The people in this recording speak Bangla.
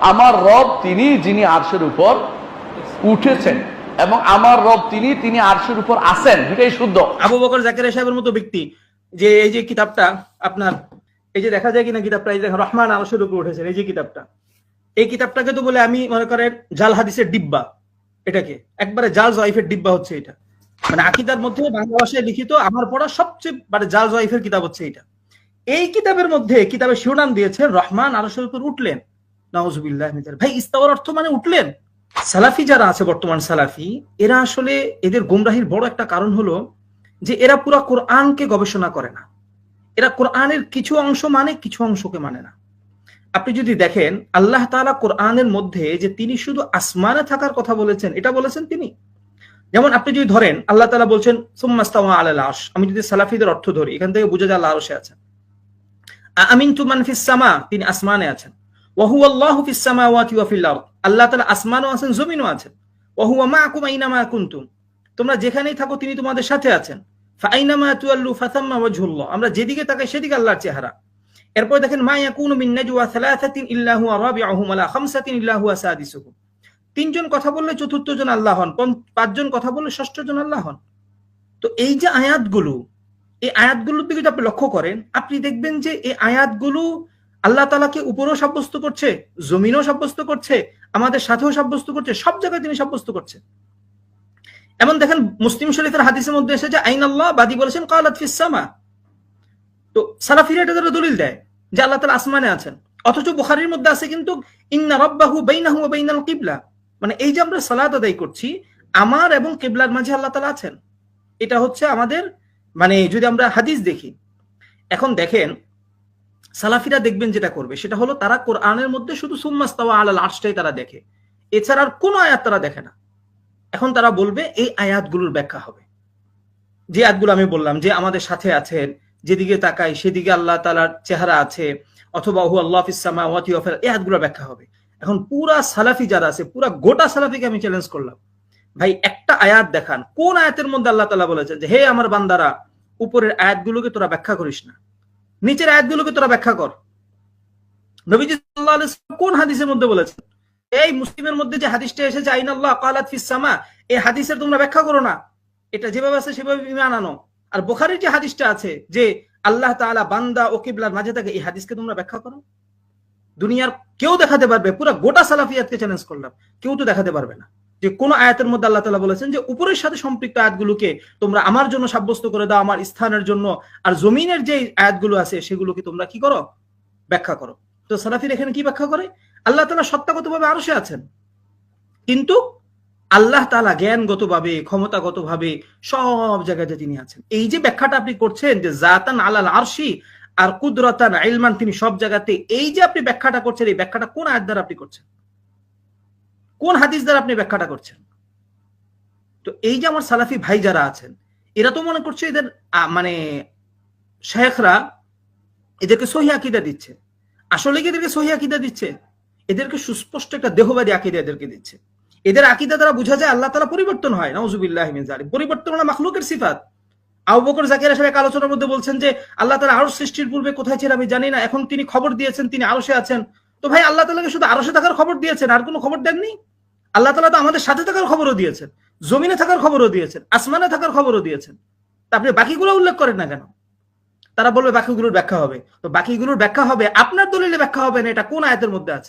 আমার রব তিনি যিনি আরশের উপর উঠেছেন এবং আমার রব তিনি আরশের উপর আছেন, এটাই শুদ্ধ। আবু বকর জাকারিয়া সাহেবের মতো ব্যক্তি যে এই যে কিতাবটা আপনার এই যে দেখা যায় কিনা কিতাবটা, এই যে দেখেন রহমান আরশের উপর উঠেছেন, এই যে কিতাবটা, এই কিতাবটাকে তো বলে আমি মনে করেন জাল হাদিসের ডিব্বা, এটাকে একবারে জাল জয়ীফের ডিব্বা হচ্ছে এটা। মানে আকিদার মধ্যে বাংলা ভাষায় লিখিত আমার পড়া সবচেয়ে মানে জাল জয়ীফের কিতাব হচ্ছে এটা। এই কিতাবের মধ্যে কিতাবের শিরোনাম দিয়েছে রহমান আরশের উপর উঠলেন। নাউজুবিল্লাহ। ভাই ইস্তাওয়ার অর্থ মানে উঠলেন। সালাফি যারা আছে বর্তমান সালাফি, এরা আসলে এদের গুমরাহির বড় একটা কারণ হলো যে এরা পুরা কোরআনকে গবেষণা করে না। এরা কোরআনের কিছু অংশ মানে, কিছু অংশকে মানে না। আপনি যদি দেখেন আল্লাহ তাআলা কোরআনের মধ্যে যে তিনি শুধু আসমানে থাকার কথা বলেছেন, এটা বলেছেন তিনি। যেমন আপনি যদি ধরেন আল্লাহ তাআলা বলছেন সুম্মা ইস্তাওয়া আলাল আরশ, আমি যদি সালাফিদের অর্থ ধরি এখান থেকে বোঝা যায় আল্লাহ আরশে আছেন। আমিনতু মান ফিস সামা, তিনি আসমানে আছেন। ওয়া হুয়াল্লাহু ফিস সামাওয়াতি ওয়া ফিল আরদ, আল্লাহ তাআলা আসমানেও আছেন জমিনেও আছেন। ওয়া হুয়া মাআকুম আইনামা কুনতুম, তোমরা যেখানেই থাকো তিনি তোমাদের সাথে আছেন। ফা আইনামা তুওয়াল্লু ফাসাম্মা ওয়াজহুল্লাহ, আমরা যেদিকে তাকাই সেদিকে আল্লাহর চেহারা। এরপর দেখেন মা ইয়াকুনু মিন নাজওয়া সালাসাতিন ইল্লা হুয়া রাবিউহুম ওয়ালা খামসাতিন ইল্লা হুয়া সাদিসুহুম, তিনজন কথা বললে চতুর্থ জন আল্লাহ হন, পাঁচজন কথা বললে ষষ্ঠ জন আল্লাহ হন। তো এই যে আয়াতগুলো, এই আয়াতগুলোর দিকে যদি আপনি লক্ষ্য করেন, আপনি দেখবেন যে এই আয়াতগুলো আল্লাহ তাআলাকে উপরেও সাব্যস্ত করছে, জমিনেও সাব্যস্ত করছে, আমাদের সাথেও সাব্যস্ত করছে, সব জায়গায় তিনি সাব্যস্ত করছে। এমন দেখেন মুসলিম শরীফের হাদিসের মধ্যে এসেছে আইনাল্লাহ, বাদী বলেছেন কালাত ফিস সামা। তো সালাফিরা এটা তারা দলিল দেয় যে আল্লাহ তাআলা আসমানে আছেন, অথচ বুখারীর মধ্যে আছে কিন্তু ইন্না রাব্বাহু বাইনাহু ওয়া বাইনাল কিবলা, মানে এই যে আমরা সালাত আদায় করছি আমার এবং কিবলার মাঝে আল্লাহ তাআলা আছেন। এটা হচ্ছে আমাদের মানে যদি আমরা হাদিস দেখি। এখন দেখেন সালাফিরা দেখবেন যেটা করবে সেটা হলো তারা কোরআনের মধ্যে শুধু সুম্মা ইস্তাওয়া আলাল আরশটাই তারা দেখে, এছাড়া আর কোনো আয়াত তারা দেখে না। এখন তারা বলবে এই আয়াতগুলোর ব্যাখ্যা হবে, যে আয়াতগুলো আমি বললাম যে আমাদের সাথে আছেন, যেদিকে তাকাই সেদিকে আল্লাহ তাআলার চেহারা আছে, অথবা হু আল্লাহ ফিস সামাওয়াতি ওয়া ফিল আরদ, এই আয়াতগুলোর ব্যাখ্যা হবে। এখন পুরা সালাফি যারা আছে, পুরা গোটা সালাফিকে আমি চ্যালেঞ্জ করলাম, ভাই একটা আয়াত দেখান কোন আয়াতের মধ্যে আল্লাহ তাআলা বলেছেন যে হে আমার বান্দারা উপরের আয়াতগুলোকে তোরা ব্যাখ্যা করিস না, নিচের আয়াতগুলোকে তোরা ব্যাখ্যা কর। নবীজি সাল্লাল্লাহু আলাইহি ওয়াসাল্লাম কোন হাদিসের মধ্যে বলেছেন? এই মুসলিমের মধ্যে যে হাদিসটা এসেছে আইনাল্লাহ কালাত ফিস সামা, এই হাদিসের তোমরা ব্যাখ্যা করো না, এটা যেভাবে আছে সেভাবে ঈমান আনো। আর বুখারীর যে হাদিসটা আছে যে আল্লাহ তাআলা বান্দা ও কিবলার মাঝে থাকে, এই হাদিসকে তোমরা ব্যাখ্যা করো। দুনিয়ার কেউ দেখাতে পারবে, পুরো গোটা সালাফিয়াতকে চ্যালেঞ্জ করলাম, কেউ তো দেখাতে পারবে না যে কোন আয়াতের মধ্যে আল্লাহ তাআলা বলেছেন যে উপরের সাথে সম্পৃক্ত আয়াতগুলোকে তোমরা আমার জন্য সাব্যস্ত করে দাও, আমার স্থানের জন্য, আর জমিনের যে আয়াতগুলো আছে সেগুলোকে তোমরা কি করো, ব্যাখ্যা করো। তো সালাফিরা এখানে কি ব্যাখ্যা করে? আল্লাহ তাআলা সত্তাগতভাবে আরশে আছেন, কিন্তু আল্লাহ তাআলা জ্ঞানগতভাবে ক্ষমতাগতভাবে সব জায়গাতে তিনি আছেন। এই যে ব্যাখ্যাটা আপনি করছেন যে জাতান আলাল আরশি আর কুদরাতান ইলমান, তিনি সব জায়গাতে, এই যে আপনি ব্যাখ্যাটা করছেন, এই ব্যাখ্যাটা কোন আয়াত দ্বারা আপনি করছেন, কোন হাদিস দ্বারা আপনি ব্যাখ্যাটা করছেন? তো এই যে আমার সালাফি ভাই যারা আছেন এরা তো মনে করছে এদের মানে শেখরা এদেরকে সহিহ আকীদা দিচ্ছে। আসলে কি এদেরকে সহিহ আকীদা দিচ্ছে? এদেরকে সুস্পষ্ট একটা দেহবাদী আকীদা এদেরকে দিচ্ছে। এদের আকীদা দ্বারা বোঝা যায় আল্লাহ তাআলা পরিবর্তন হয়, নাউজুবিল্লাহি মিন যালিক। পরিবর্তন হলো মাখলুকের সিফাত। আবু বকর জাকারিয়া সাহেব এক আলোচনার মধ্যে বলছেন যে আল্লাহ তাআলা আরশ সৃষ্টির পূর্বে কোথায় ছিলেন আমি জানি না, এখন তিনি খবর দিয়েছেন তিনি আরশে আছেন। তো ভাই আল্লাহ তাআলাকে শুধু আরশে থাকার খবর দিয়েছেন, আর কোনো খবর দেননি? আল্লাহ তাআলা তো আমাদের সাথে থাকার খবরও দিয়েছেন, জমিনে থাকার খবরও দিয়েছেন, আসমানে থাকার খবরও দিয়েছেন। তা আপনি বাকিগুলো উল্লেখ করেন না কেন? তারা বলবে বাকিগুলোর ব্যাখ্যা হবে। তো বাকিগুলোর ব্যাখ্যা হবে আপনার দলিলে ব্যাখ্যা হবে না, এটা কোন আয়াতের মধ্যে আছে?